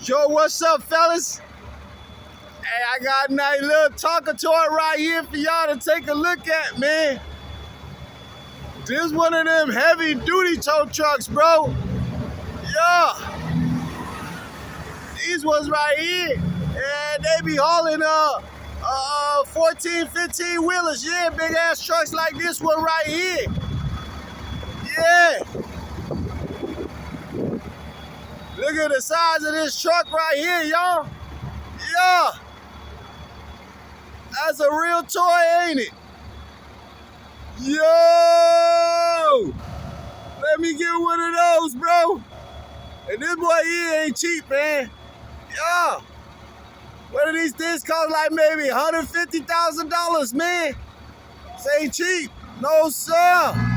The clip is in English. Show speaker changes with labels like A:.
A: Yo, what's up, fellas? Hey, I got a nice little talker toy right here for y'all to take a look at, man. This one of them heavy duty tow trucks, bro. Yeah. These ones right here, and they be hauling 14, 15 wheelers. Yeah, big ass trucks like this one right here. Yeah. Look at the size of this truck right here, y'all. Yeah. That's a real toy, ain't it? Yo! Let me get one of those, bro. And this boy here ain't cheap, man. Yeah. One of these things cost like maybe $150,000, man. This ain't cheap. No, sir.